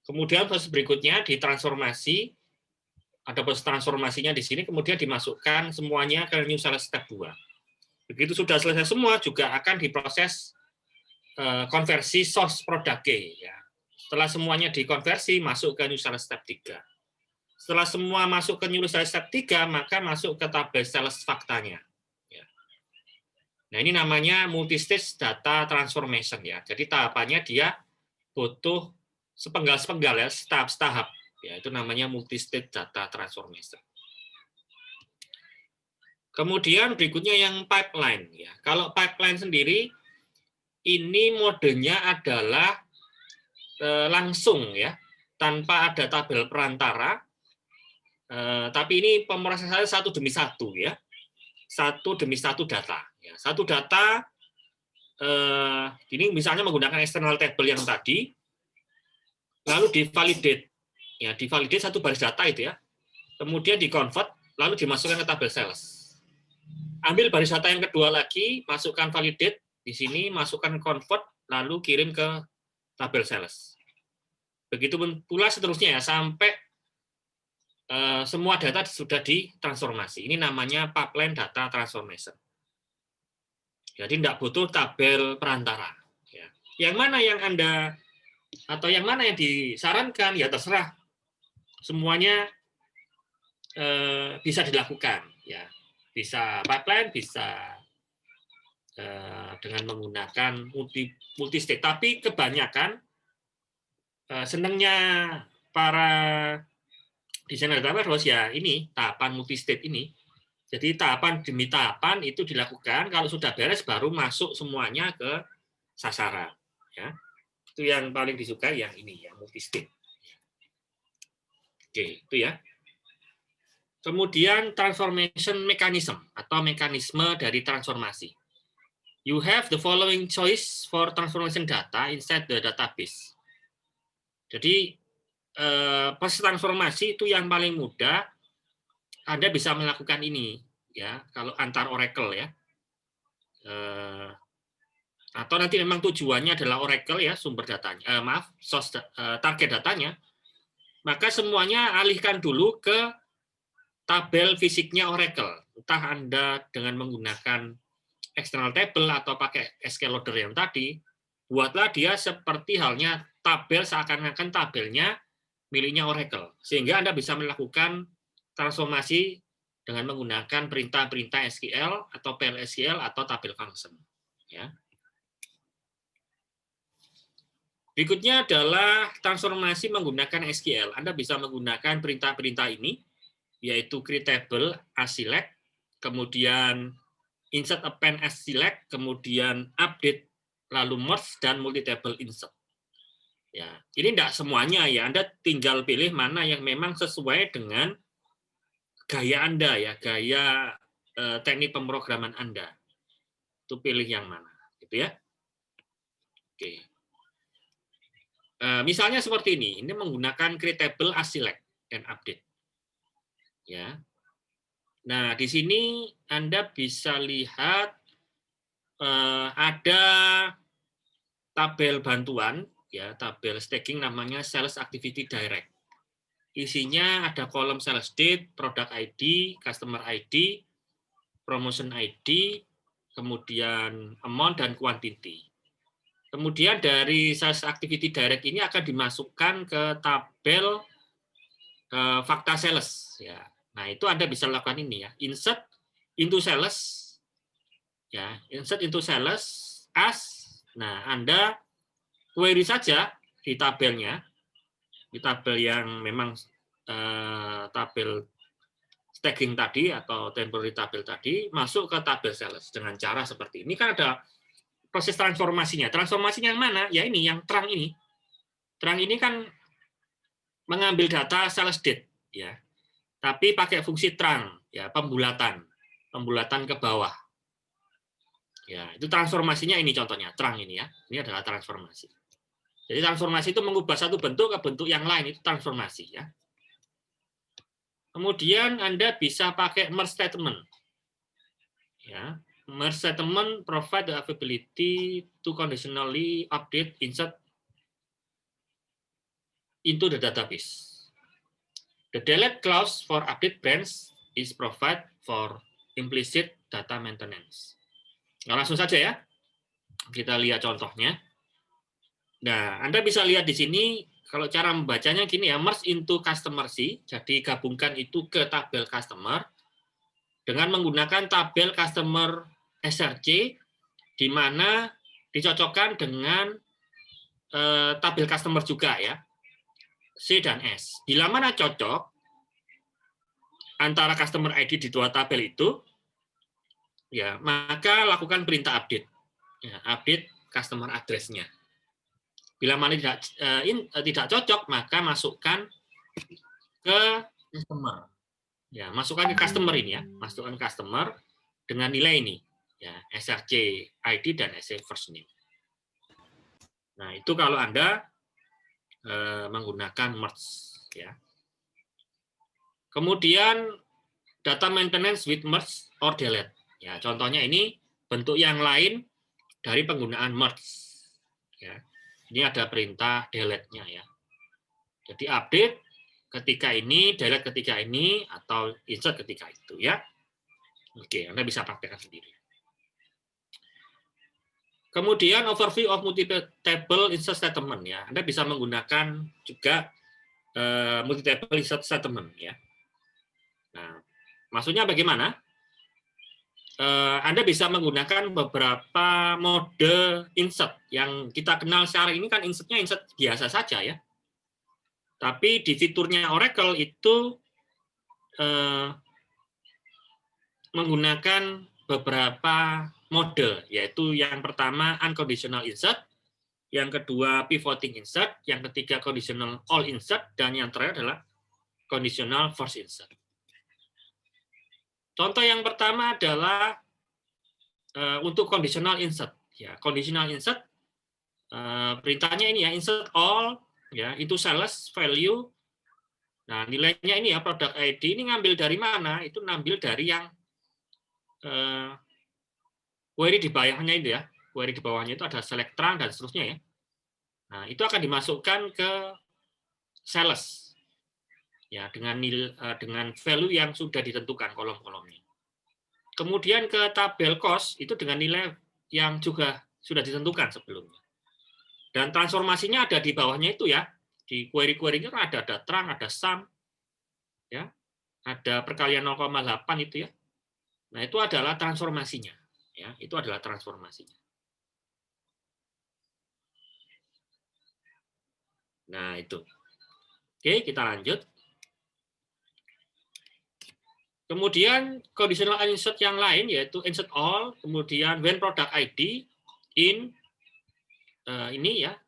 Kemudian proses berikutnya ditransformasi, ada proses transformasinya di sini, kemudian dimasukkan semuanya ke new sales step 2. Begitu sudah selesai semua, juga akan diproses konversi source product key ya. Setelah semuanya dikonversi, masuk ke new sales step 3. Setelah semua masuk ke new sales step 3, maka masuk ke tabel sales faktanya ya. Nah, ini namanya multi-stage data transformation ya. Jadi tahapannya dia butuh sepenggal-sepenggal ya, tahap-tahap ya, itu namanya multi-stage data transformation. Kemudian berikutnya yang pipeline ya. Kalau pipeline sendiri ini modenya adalah langsung ya, tanpa ada tabel perantara. Tapi ini pemrosesannya satu demi satu ya. Satu demi satu data ya. Satu data ini misalnya menggunakan external table yang tadi, lalu divalidate ya, divalidate satu baris data itu ya. Kemudian dikonvert, lalu dimasukkan ke tabel sales. Ambil baris data yang kedua lagi, masukkan validate di sini, masukkan convert, lalu kirim ke tabel sales. Begitu pula seterusnya ya, sampai semua data sudah ditransformasi. Ini namanya pipeline data transformation. Jadi tidak butuh tabel perantara. Ya. Yang mana yang Anda atau yang mana yang disarankan ya terserah. Semuanya bisa dilakukan. Ya, bisa pipeline, bisa dengan menggunakan multi state. Tapi kebanyakan senangnya para desainer data warehouse ya ini tahapan multi state ini. Jadi tahapan demi tahapan itu dilakukan, kalau sudah beres baru masuk semuanya ke sasaran. Ya. Itu yang paling disukai yang ini, yang multi state. Oke, itu ya. Kemudian transformation mechanism atau mekanisme dari transformasi. You have the following choice for transformation data inside the database. Jadi proses transformasi itu yang paling mudah. Anda bisa melakukan ini ya kalau antar Oracle ya. Atau nanti memang tujuannya adalah Oracle ya sumber datanya. Target datanya. Maka semuanya alihkan dulu ke tabel fisiknya Oracle. Entah Anda dengan menggunakan external table atau pakai SQL loader yang tadi, buatlah dia seperti halnya tabel seakan-akan tabelnya miliknya Oracle. Sehingga Anda bisa melakukan transformasi dengan menggunakan perintah-perintah SQL atau PL/SQL atau tabel function. Ya. Berikutnya adalah transformasi menggunakan SQL. Anda bisa menggunakan perintah-perintah ini, yaitu create table as select, kemudian insert append as select, kemudian update, lalu merge, dan multi table insert. Ya, ini tidak semuanya ya. Anda tinggal pilih mana yang memang sesuai dengan gaya Anda ya, gaya teknik pemrograman Anda. Itu pilih yang mana, gitu ya. Oke. Misalnya seperti ini menggunakan create table as select dan update. Ya. Nah, di sini Anda bisa lihat ada tabel bantuan ya, tabel staging namanya Sales Activity Direct. Isinya ada kolom sales date, product ID, customer ID, promotion ID, kemudian amount dan quantity. Kemudian dari Sales Activity Direct ini akan dimasukkan ke tabel fakta sales ya. Nah, itu Anda bisa lakukan ini ya, insert into sales ya, insert into sales as. Nah, Anda query saja di tabelnya, di tabel yang memang tabel staging tadi atau temporary tabel tadi, masuk ke tabel sales dengan cara seperti ini. Kan ada proses transformasinya. Transformasinya yang mana? Ya ini, yang terang ini. Terang ini kan mengambil data sales date, ya, tapi pakai fungsi terang, ya, pembulatan ke bawah. Ya, itu transformasinya ini contohnya, terang ini ya. Ini adalah transformasi. Jadi transformasi itu mengubah satu bentuk ke bentuk yang lain, itu transformasi ya. Kemudian Anda bisa pakai merge statement. Ya, merge statement provide the availability to conditionally update insert into the database. The delete clause for update branch is provide for implicit data maintenance. Nah, langsung saja ya. Kita lihat contohnya. Nah, Anda bisa lihat di sini, kalau cara membacanya gini ya, merge into customer C, jadi gabungkan itu ke tabel customer, dengan menggunakan tabel customer SRC, di mana dicocokkan dengan tabel customer juga ya, C dan S. Bila mana cocok antara customer ID di dua tabel itu, ya maka lakukan perintah update, ya, update customer address-nya. Bila mana tidak cocok, maka masukkan ke customer. Ya, masukkan ke customer ini ya, masukkan customer dengan nilai ini, ya, SRC ID dan SRC first name. Nah, itu kalau Anda menggunakan merge, ya. Kemudian data maintenance with merge or delete. Ya, contohnya ini bentuk yang lain dari penggunaan merge. Ya. Ini ada perintah delete-nya ya. Jadi update ketika ini, delete ketika ini, atau insert ketika itu ya. Oke, Anda bisa praktekkan sendiri. Kemudian overview of multiple table insert statement ya. Anda bisa menggunakan juga multi-table insert statement ya. Nah, maksudnya bagaimana? Anda bisa menggunakan beberapa mode insert yang kita kenal sekarang ini kan insertnya insert biasa saja ya. Tapi di fiturnya Oracle itu menggunakan beberapa mode, yaitu yang pertama unconditional insert, yang kedua pivoting insert, yang ketiga conditional all insert, dan yang terakhir adalah conditional force insert. Contoh yang pertama adalah untuk conditional insert. Ya, conditional insert perintahnya ini ya, insert all ya, itu sales value. Nah, nilainya ini ya, product ID ini ngambil dari mana? Itu ngambil dari yang query di bawahnya itu ya. Query di bawahnya itu ada select trunk dan seterusnya ya. Nah, itu akan dimasukkan ke sales. Ya, dengan value yang sudah ditentukan kolom-kolomnya. Kemudian ke tabel cost itu dengan nilai yang juga sudah ditentukan sebelumnya. Dan transformasinya ada di bawahnya itu ya. Di query-query-nya ada trunk, ada sum, ya, ada perkalian 0,8 itu ya. Nah, itu adalah transformasinya. Ya, itu adalah transformasinya. Nah, itu. Oke, kita lanjut. Kemudian conditional insert yang lain yaitu insert all, kemudian when product ID in ini ya.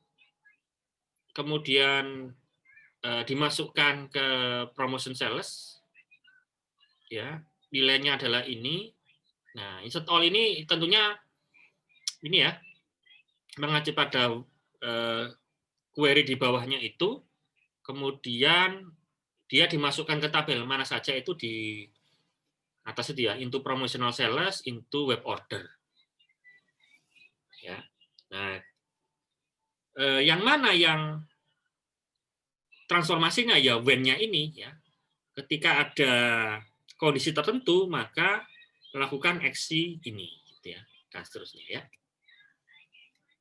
Kemudian dimasukkan ke promotion sales. Ya, nilainya adalah ini. Nah, insert all ini tentunya ini ya, mengacu pada query di bawahnya itu, kemudian dia dimasukkan ke tabel mana saja itu di atas itu ya, into promotional sales, into web order. Ya. Nah, yang mana yang transformasinya ya when-nya ini ya. Ketika ada kondisi tertentu maka melakukan aksi ini gitu ya, dan seterusnya ya.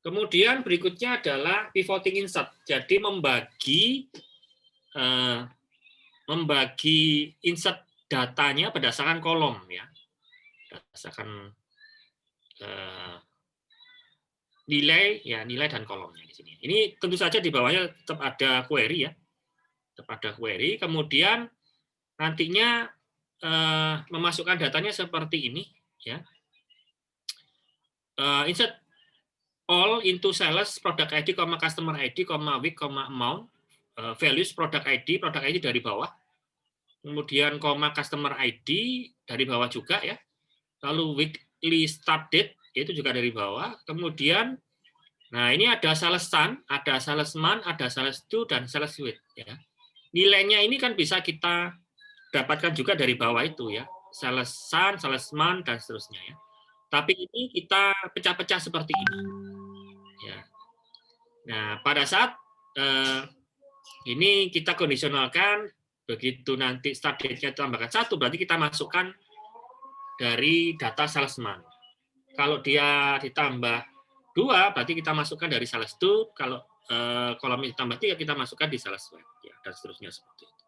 Kemudian berikutnya adalah pivoting insert. Jadi membagi insert datanya berdasarkan kolom ya. Berdasarkan nilai ya, nilai dan kolomnya di sini. Ini tentu saja di bawahnya tetap ada query ya. Tetap ada query, kemudian nantinya memasukkan datanya seperti ini ya. Insert all into sales product ID, customer ID, week, amount, values product ID dari bawah. Kemudian customer ID dari bawah juga ya. Lalu weekly start date itu juga dari bawah. Kemudian nah ini ada sales sun, ada sales month, ada sales to dan sales week ya. Nilainya ini kan bisa kita dapatkan juga dari bawah itu ya, sales sun, sales month dan seterusnya ya. Tapi ini kita pecah-pecah seperti ini. Ya. Nah, pada saat ini kita kondisionalkan, begitu nanti start date-nya tambahkan 1, berarti kita masukkan dari data sales month. Kalau dia ditambah 2, berarti kita masukkan dari sales to. Kalau kolomnya ditambah 3, kita masukkan di sales web ya, dan seterusnya seperti itu.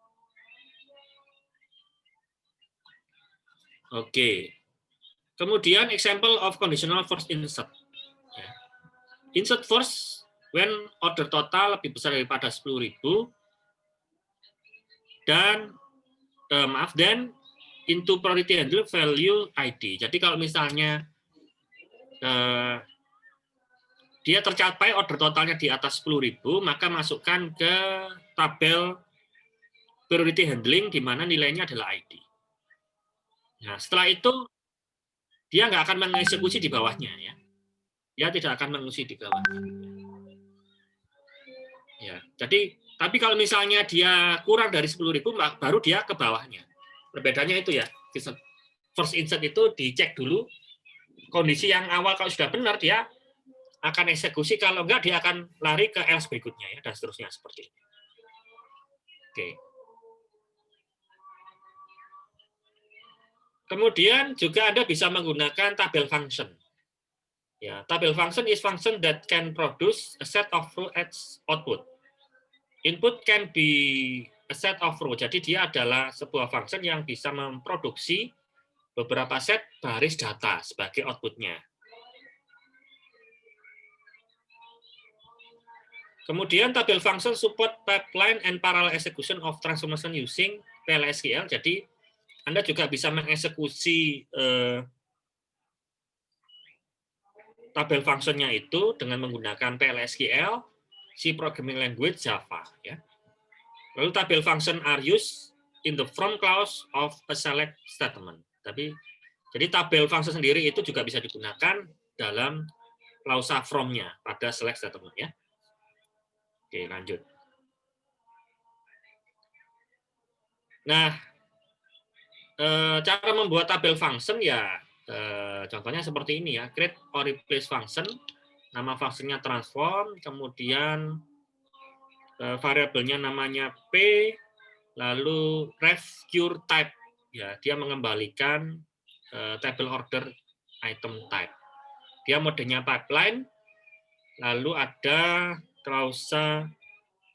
Oke. Kemudian example of conditional force insert. Ya. Insert force when order total lebih besar daripada 10.000 dan dan into priority handle value ID. Jadi kalau misalnya dia tercapai order totalnya di atas 10.000, maka masukkan ke tabel priority handling di mana nilainya adalah ID. Nah, setelah itu dia nggak akan mengeksekusi di bawahnya ya. Dia tidak akan mengeksekusi di bawahnya. Ya, jadi tapi kalau misalnya dia kurang dari 10.000 baru dia ke bawahnya. Perbedaannya itu ya. First insert itu dicek dulu kondisi yang awal, kalau sudah benar dia akan eksekusi, kalau enggak dia akan lari ke else berikutnya ya, dan seterusnya seperti ini. Oke. Kemudian juga Anda bisa menggunakan tabel function. Ya, tabel function is function that can produce a set of row as output. Input can be a set of row. Jadi dia adalah sebuah function yang bisa memproduksi beberapa set baris data sebagai outputnya. Kemudian tabel function support pipeline and parallel execution of transformation using PLSQL. Jadi Anda juga bisa mengeksekusi tabel functionnya itu dengan menggunakan PLSQL, C programming language, Java. Ya. Lalu tabel function are used in the from clause of a select statement. Jadi tabel function sendiri itu juga bisa digunakan dalam klausa from-nya pada select statement ya. Oke, lanjut. Nah, cara membuat tabel function ya contohnya seperti ini ya, create or replace function, nama fungsinya transform, kemudian variabelnya namanya p, lalu ref cure type, ya dia mengembalikan table order item type. Dia modenya pipeline, lalu ada klausa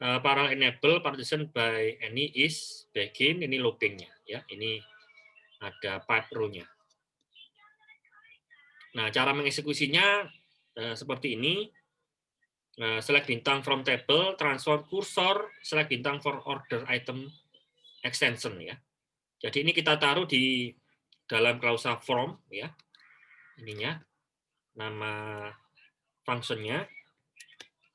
parallel enable partition by any is begin, ini loopingnya ya, ini ada pipe row-nya. Nah, cara mengeksekusinya seperti ini. Select bintang from table, transform cursor, select bintang for order item extension ya. Jadi ini kita taruh di dalam klausa from ya. Ininya nama functionnya.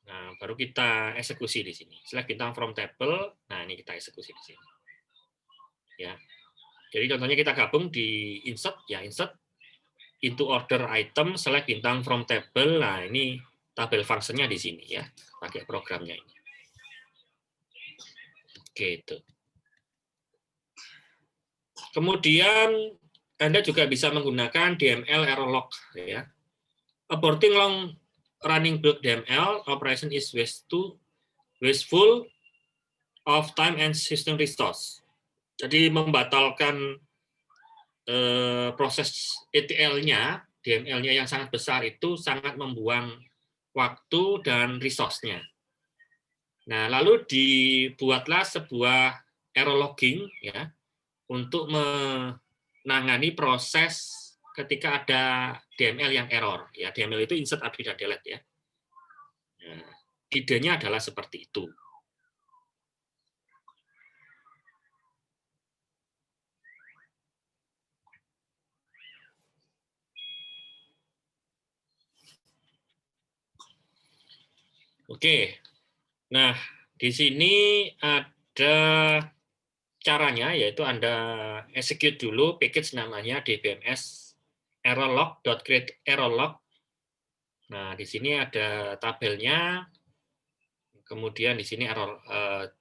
Nah, baru kita eksekusi di sini. Select bintang from table. Nah, ini kita eksekusi di sini. Ya. Jadi contohnya kita gabung di insert ya, insert into order item, select bintang from table. Nah, ini tabel functionnya di sini ya, pakai programnya ini. Oke, itu. Kemudian Anda juga bisa menggunakan DML error log ya. Aborting long running block DML operation is wasteful of time and system resource. Jadi membatalkan proses ETL-nya, DML-nya yang sangat besar itu sangat membuang waktu dan resource-nya. Nah, lalu dibuatlah sebuah error logging ya untuk menangani proses ketika ada DML yang error. Ya, DML itu insert, update, dan delete ya. Nah, idenya adalah seperti itu. Oke, nah di sini ada caranya, yaitu Anda execute dulu package namanya dbms errorlog.create errorlog. Nah di sini ada tabelnya, kemudian di sini error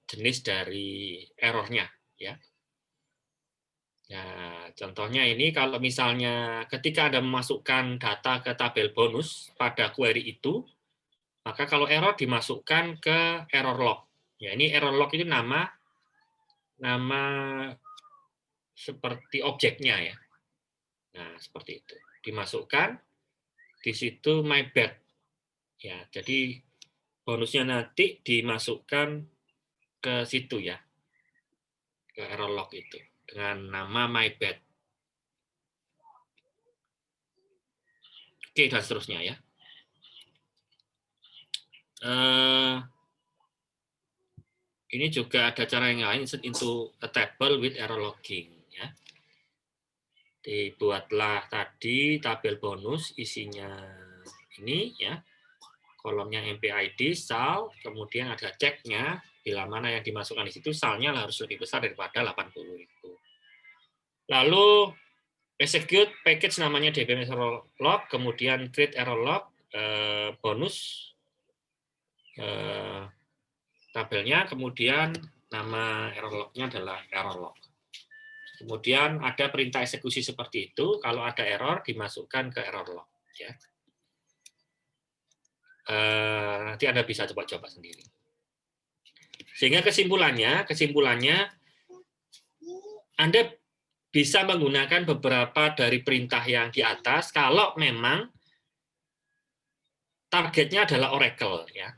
jenis dari errornya ya. Nah contohnya ini kalau misalnya ketika Anda memasukkan data ke tabel bonus pada query itu, maka kalau error dimasukkan ke error log. Ya, ini error log itu nama seperti objeknya ya. Nah, seperti itu. Dimasukkan di situ my bad. Ya, jadi bonusnya nanti dimasukkan ke situ ya. Ke error log itu dengan nama my bad. Oke, dan seterusnya ya. Ini juga ada cara yang lain, insert into a table with error logging ya. Dibuatlah tadi tabel bonus, isinya ini ya, kolomnya MPID, sal, kemudian ada ceknya, bila mana yang dimasukkan di situ salnya harus lebih besar daripada 80.000. Lalu execute package namanya dbms error log, kemudian create error log, bonus tabelnya, kemudian nama error lognya adalah error log. Kemudian ada perintah eksekusi seperti itu, kalau ada error dimasukkan ke error log ya. nanti Anda bisa coba-coba sendiri. Sehingga kesimpulannya Anda bisa menggunakan beberapa dari perintah yang di atas kalau memang targetnya adalah Oracle, ya.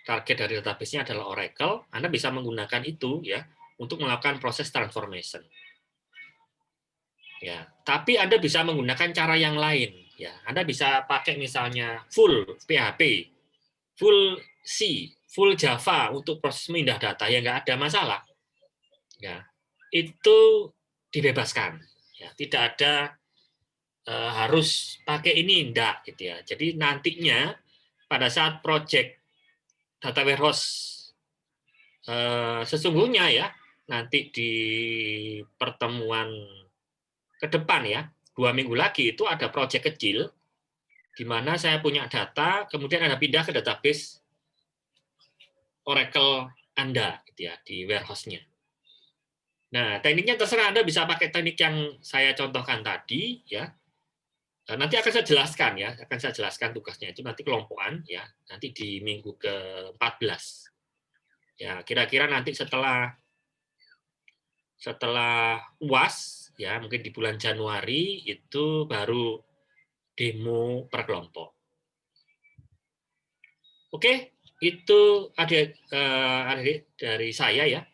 Target dari database-nya adalah Oracle, Anda bisa menggunakan itu ya untuk melakukan proses transformation. Ya, tapi Anda bisa menggunakan cara yang lain, ya. Anda bisa pakai misalnya full PHP, full C, full Java untuk proses memindah data, ya nggak ada masalah. Ya, itu dibebaskan. Ya, tidak ada harus pakai ini, enggak gitu ya. Jadi nantinya pada saat project data warehouse sesungguhnya ya, nanti di pertemuan ke depan ya, 2 minggu lagi itu ada project kecil di mana saya punya data, kemudian Anda pindah ke database Oracle Anda gitu ya, di warehouse-nya. Nah, tekniknya terserah, Anda bisa pakai teknik yang saya contohkan tadi ya. Nanti akan saya jelaskan ya, tugasnya itu nanti kelompokan ya, nanti di minggu ke-14. Ya, kira-kira nanti setelah UAS ya, mungkin di bulan Januari itu baru demo per kelompok. Oke, itu ada dari saya ya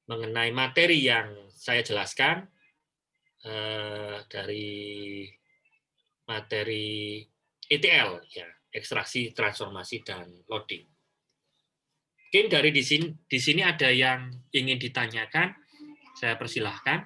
mengenai materi yang saya jelaskan dari materi ETL ya, ekstraksi, transformasi dan loading. Mungkin dari di sini ada yang ingin ditanyakan, saya persilahkan.